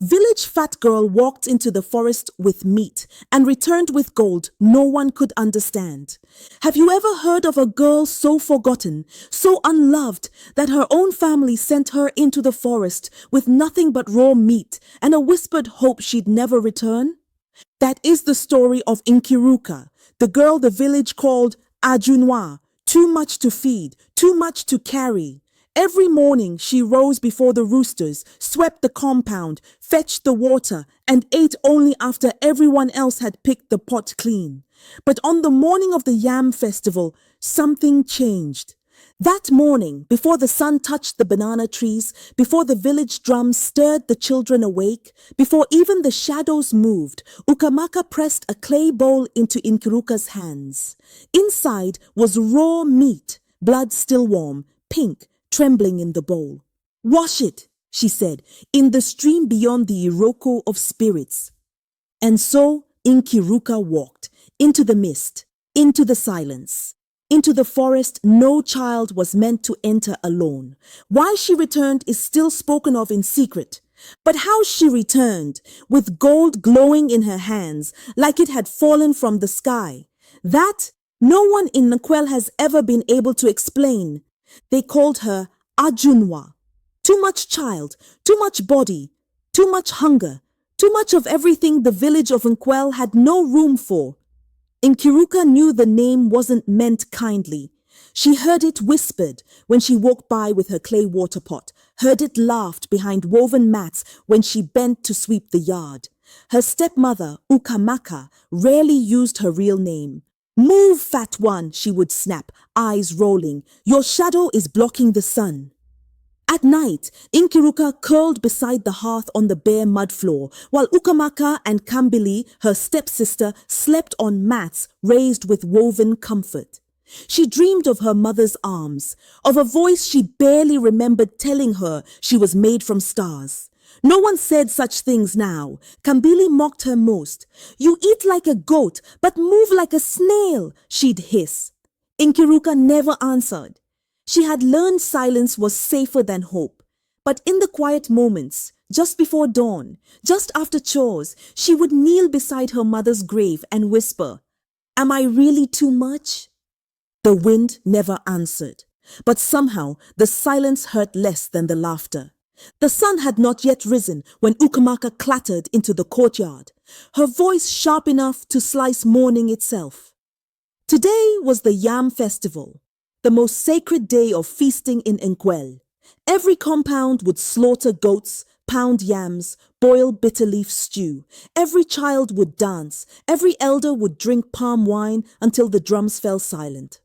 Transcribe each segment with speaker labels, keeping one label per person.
Speaker 1: Village fat girl walked into the forest with meat and returned with gold no one could understand. Have you ever heard of a girl so forgotten, so unloved, that her own family sent her into the forest with nothing but raw meat and a whispered hope she'd never return? That is the story of Nkiruka, the girl the village called Aju-nwa, too much to feed, too much to carry. Every morning she rose before the roosters, swept the compound, fetched the water, and ate only after everyone else had picked the pot clean. But on the morning of the Yam Festival, something changed. That morning, before the sun touched the banana trees, before the village drums stirred the children awake, before even the shadows moved, Ukamaka pressed a clay bowl into Nkiruka's hands. Inside was raw meat, blood still warm, pink, trembling in the bowl. "Wash it," she said, "in the stream beyond the Iroko of spirits." And so Nkiruka walked into the mist, into the silence. Into the forest no child was meant to enter alone. Why she returned is still spoken of in secret. But how she returned, with gold glowing in her hands, like it had fallen from the sky, that no one in Nakwel has ever been able to explain. They called her Aju-nwa. Too much child, too much body, too much hunger, too much of everything the village of Nkwel had no room for. Nkiruka knew the name wasn't meant kindly. She heard it whispered when she walked by with her clay water pot, heard it laughed behind woven mats when she bent to sweep the yard. Her stepmother, Ukamaka, rarely used her real name. "Move, fat one," she would snap, eyes rolling. "Your shadow is blocking the sun." At night, Nkiruka curled beside the hearth on the bare mud floor, while Ukamaka and Kambili, her stepsister, slept on mats raised with woven comfort. She dreamed of her mother's arms, of a voice she barely remembered telling her she was made from stars. No one said such things now. Kambili mocked her most. "You eat like a goat, but move like a snail," she'd hiss. Nkiruka never answered. She had learned silence was safer than hope. But in the quiet moments, just before dawn, just after chores, she would kneel beside her mother's grave and whisper, "Am I really too much?" The wind never answered. But somehow the silence hurt less than the laughter. The sun had not yet risen when Ukamaka clattered into the courtyard, her voice sharp enough to slice morning itself. Today was the Yam Festival, the most sacred day of feasting in Nkwel. Every compound would slaughter goats, pound yams, boil bitter leaf stew. Every child would dance, every elder would drink palm wine until the drums fell silent.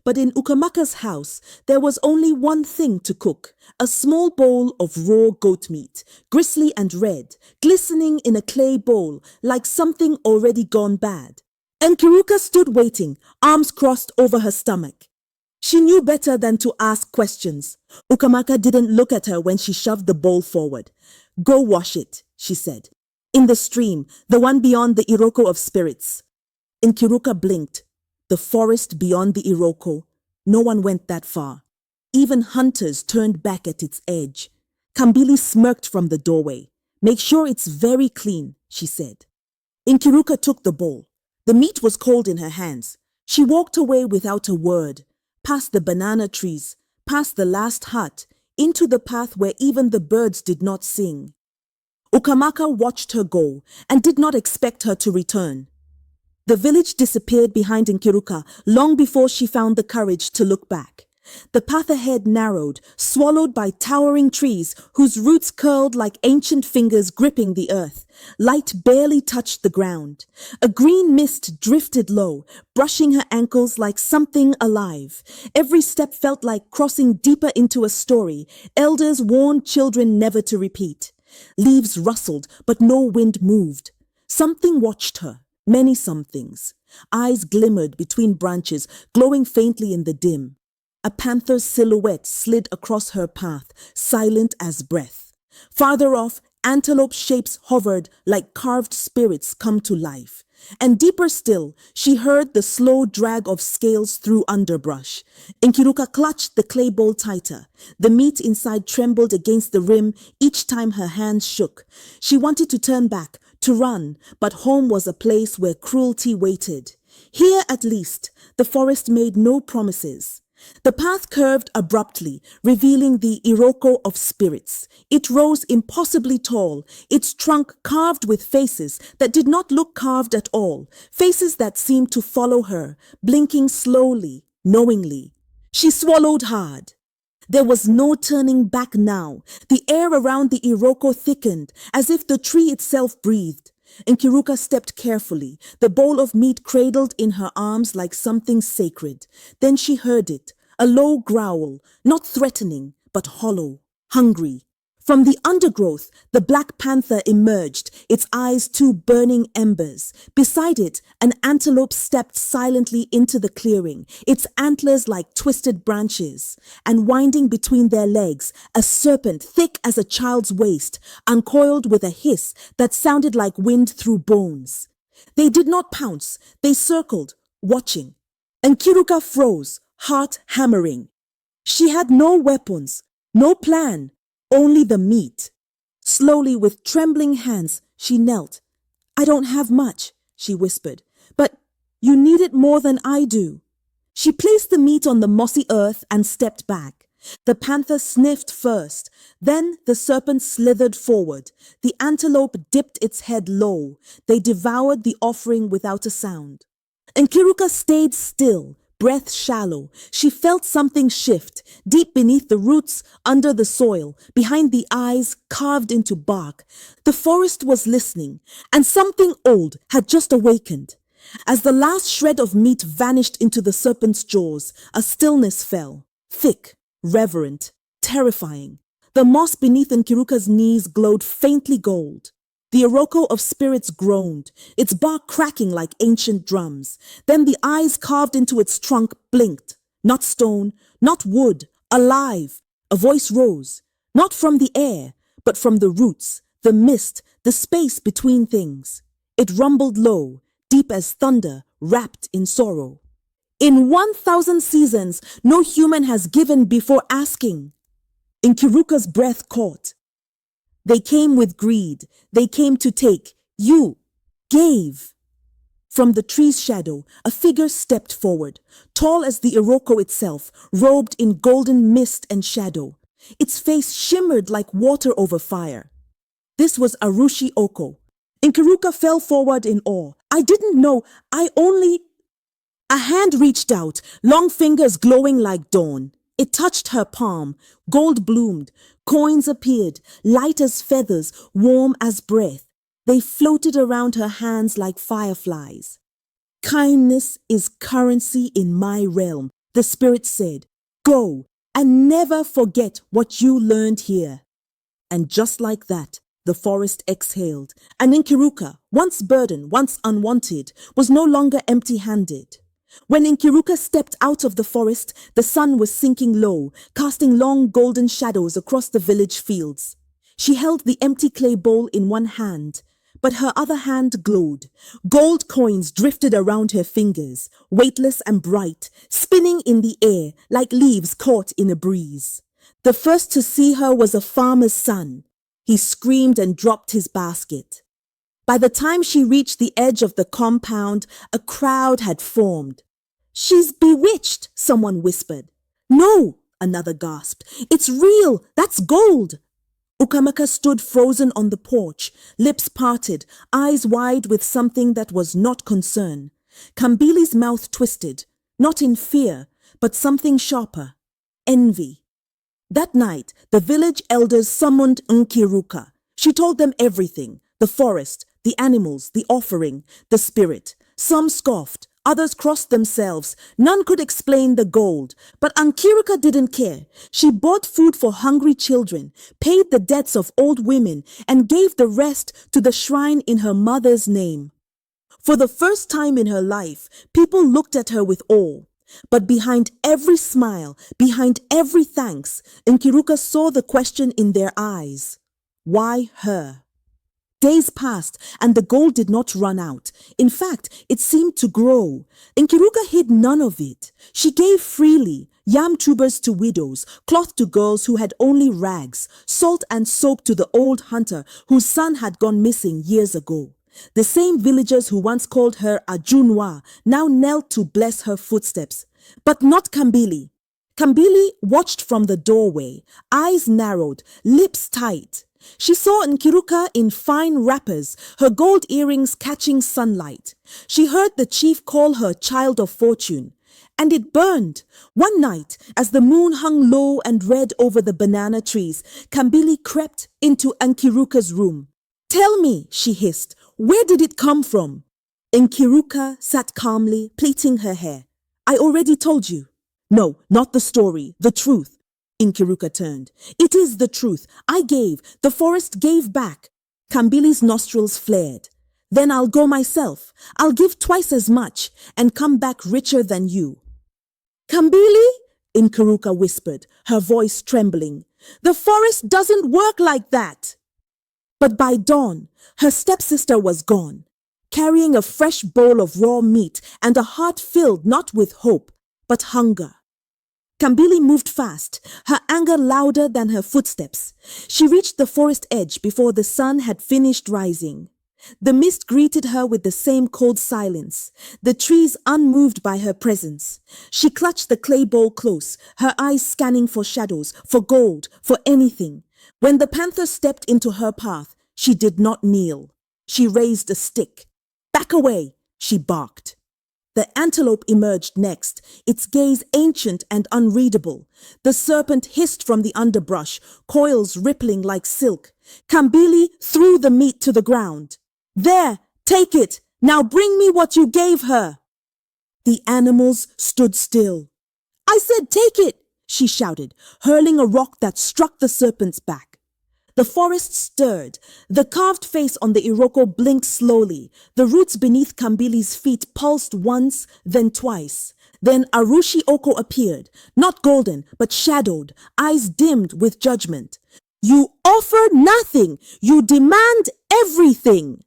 Speaker 1: But in Ukamaka's house, there was only one thing to cook, a small bowl of raw goat meat, gristly and red, glistening in a clay bowl like something already gone bad. Nkiruka stood waiting, arms crossed over her stomach. She knew better than to ask questions. Ukamaka didn't look at her when she shoved the bowl forward. "Go wash it," she said. "In the stream, the one beyond the Iroko of spirits." Nkiruka blinked. The forest beyond the Iroko. No one went that far. Even hunters turned back at its edge. Kambili smirked from the doorway. "Make sure it's very clean," she said. Nkiruka took the bowl. The meat was cold in her hands. She walked away without a word, past the banana trees, past the last hut, into the path where even the birds did not sing. Ukamaka watched her go and did not expect her to return. The village disappeared behind Nkiruka long before she found the courage to look back. The path ahead narrowed, swallowed by towering trees whose roots curled like ancient fingers gripping the earth. Light barely touched the ground. A green mist drifted low, brushing her ankles like something alive. Every step felt like crossing deeper into a story elders warned children never to repeat. Leaves rustled, but no wind moved. Something watched her. Many somethings. Eyes glimmered between branches, glowing faintly in the dim. A panther's silhouette slid across her path, silent as breath. Farther off, antelope shapes hovered like carved spirits come to life. And deeper still, she heard the slow drag of scales through underbrush. Nkiruka clutched the clay bowl tighter. The meat inside trembled against the rim each time her hands shook. She wanted to turn back, to run, but home was a place where cruelty waited. Here, at least, the forest made no promises. The path curved abruptly, revealing the Iroko of spirits. It rose impossibly tall, its trunk carved with faces that did not look carved at all, faces that seemed to follow her, blinking slowly, knowingly. She swallowed hard. There was no turning back now. The air around the Iroko thickened, as if the tree itself breathed. Nkiruka stepped carefully, the bowl of meat cradled in her arms like something sacred. Then she heard it, a low growl, not threatening, but hollow, hungry. From the undergrowth, the black panther emerged, its eyes two burning embers. Beside it, an antelope stepped silently into the clearing, its antlers like twisted branches. And winding between their legs, a serpent thick as a child's waist, uncoiled with a hiss that sounded like wind through bones. They did not pounce, they circled, watching. Nkiruka froze, heart hammering. She had no weapons, no plan. Only the meat. Slowly, with trembling hands, she knelt. "I don't have much," she whispered, "but you need it more than I do." She placed the meat on the mossy earth and stepped back. The panther sniffed first, then the serpent slithered forward. The antelope dipped its head low. They devoured the offering without a sound. Nkiruka stayed still, breath shallow. She felt something shift, deep beneath the roots, under the soil, behind the eyes carved into bark. The forest was listening, and something old had just awakened. As the last shred of meat vanished into the serpent's jaws, a stillness fell, thick, reverent, terrifying. The moss beneath Nkiruka's knees glowed faintly gold. The Iroko of spirits groaned, its bark cracking like ancient drums. Then the eyes carved into its trunk blinked. Not stone, not wood, alive. A voice rose, not from the air, but from the roots, the mist, the space between things. It rumbled low, deep as thunder, wrapped in sorrow. "In 1,000 seasons, no human has given before asking." Nkiruka's breath caught. "They came with greed. They came to take. You gave." From the tree's shadow, a figure stepped forward, tall as the Iroko itself, robed in golden mist and shadow. Its face shimmered like water over fire. This was Arushi Oko. Nkiruka fell forward in awe. "I didn't know. I only—" A hand reached out, long fingers glowing like dawn. It touched her palm. Gold bloomed. Coins appeared, light as feathers, warm as breath. They floated around her hands like fireflies. "Kindness is currency in my realm," the spirit said. "Go and never forget what you learned here." And just like that, the forest exhaled, and Nkiruka, once burdened, once unwanted, was no longer empty-handed. When Nkiruka stepped out of the forest, the sun was sinking low, casting long golden shadows across the village fields. She held the empty clay bowl in one hand, but her other hand glowed. Gold coins drifted around her fingers, weightless and bright, spinning in the air like leaves caught in a breeze. The first to see her was a farmer's son. He screamed and dropped his basket. By the time she reached the edge of the compound, a crowd had formed. "She's bewitched," someone whispered. "No," another gasped. "It's real. That's gold." Ukamaka stood frozen on the porch, lips parted, eyes wide with something that was not concern. Kambili's mouth twisted, not in fear, but something sharper, envy. That night, the village elders summoned Nkiruka. She told them everything, the forest, the animals, the offering, the spirit. Some scoffed, others crossed themselves. None could explain the gold. But Nkiruka didn't care. She bought food for hungry children, paid the debts of old women, and gave the rest to the shrine in her mother's name. For the first time in her life, people looked at her with awe. But behind every smile, behind every thanks, Nkiruka saw the question in their eyes. Why her? Days passed, and the gold did not run out. In fact, it seemed to grow. Nkiruka hid none of it. She gave freely, yam tubers to widows, cloth to girls who had only rags, salt and soap to the old hunter whose son had gone missing years ago. The same villagers who once called her Aju-nwa now knelt to bless her footsteps. But not Kambili. Kambili watched from the doorway, eyes narrowed, lips tight. She saw Nkiruka in fine wrappers, her gold earrings catching sunlight. She heard the chief call her child of fortune. And it burned. One night, as the moon hung low and red over the banana trees, Kambili crept into Nkiruka's room. "Tell me," she hissed, "where did it come from?" Nkiruka sat calmly, plaiting her hair. "I already told you." "No, not the story, the truth." Nkiruka turned. "It is the truth. I gave. The forest gave back." Kambili's nostrils flared. "Then I'll go myself. I'll give twice as much and come back richer than you." "Kambili?" Nkiruka whispered, her voice trembling. "The forest doesn't work like that." But by dawn, her stepsister was gone, carrying a fresh bowl of raw meat and a heart filled not with hope, but hunger. Kambili moved fast, her anger louder than her footsteps. She reached the forest edge before the sun had finished rising. The mist greeted her with the same cold silence, the trees unmoved by her presence. She clutched the clay bowl close, her eyes scanning for shadows, for gold, for anything. When the panther stepped into her path, she did not kneel. She raised a stick. "Back away," she barked. The antelope emerged next, its gaze ancient and unreadable. The serpent hissed from the underbrush, coils rippling like silk. Kambili threw the meat to the ground. "There, take it. Now bring me what you gave her." The animals stood still. "I said take it," she shouted, hurling a rock that struck the serpent's back. The forest stirred. The carved face on the Iroko blinked slowly. The roots beneath Kambili's feet pulsed once, then twice. Then Arushi Oko appeared, not golden, but shadowed, eyes dimmed with judgment. "You offer nothing. You demand everything."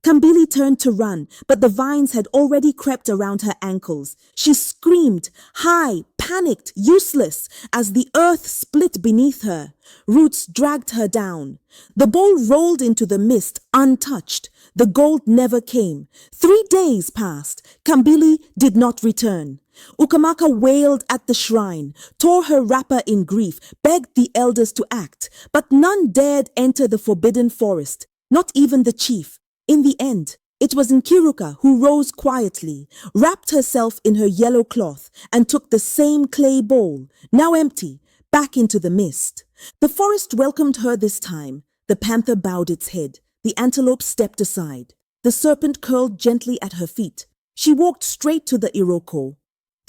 Speaker 1: Kambili turned to run, but the vines had already crept around her ankles. She screamed, high, panicked, useless, as the earth split beneath her. Roots dragged her down. The bowl rolled into the mist, untouched. The gold never came. 3 days passed. Kambili did not return. Ukamaka wailed at the shrine, tore her wrapper in grief, begged the elders to act, but none dared enter the forbidden forest, not even the chief. In the end, it was Nkiruka who rose quietly, wrapped herself in her yellow cloth, and took the same clay bowl, now empty, back into the mist. The forest welcomed her this time. The panther bowed its head. The antelope stepped aside. The serpent curled gently at her feet. She walked straight to the Iroko.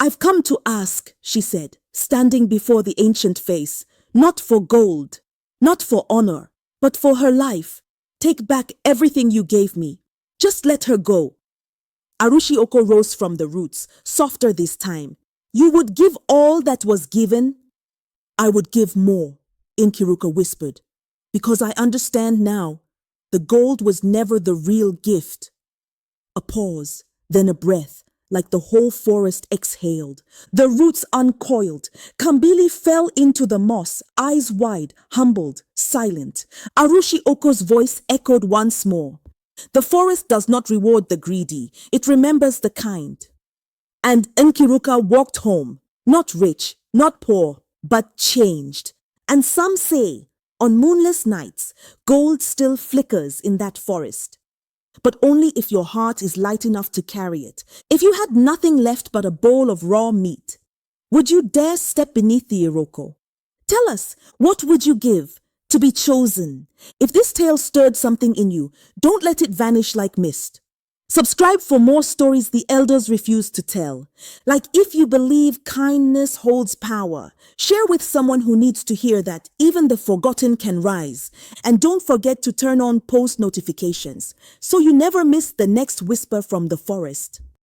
Speaker 1: "I've come to ask," she said, standing before the ancient face, "not for gold, not for honor, but for her life. Take back everything you gave me. Just let her go." Arushi Oko rose from the roots, softer this time. "You would give all that was given?" "I would give more," Nkiruka whispered, "because I understand now. The gold was never the real gift." A pause, then a breath, like the whole forest exhaled. The roots uncoiled. Kambili fell into the moss, eyes wide, humbled, silent. Arushi Oko's voice echoed once more. "The forest does not reward the greedy. It remembers the kind." And Nkiruka walked home, not rich, not poor, but changed. And some say, on moonless nights, gold still flickers in that forest. But only if your heart is light enough to carry it. If you had nothing left but a bowl of raw meat, would you dare step beneath the Iroko? Tell us, what would you give to be chosen? If this tale stirred something in you, don't let it vanish like mist. Subscribe for more stories the elders refuse to tell. Like if you believe kindness holds power, share with someone who needs to hear that even the forgotten can rise. And don't forget to turn on post notifications so you never miss the next whisper from the forest.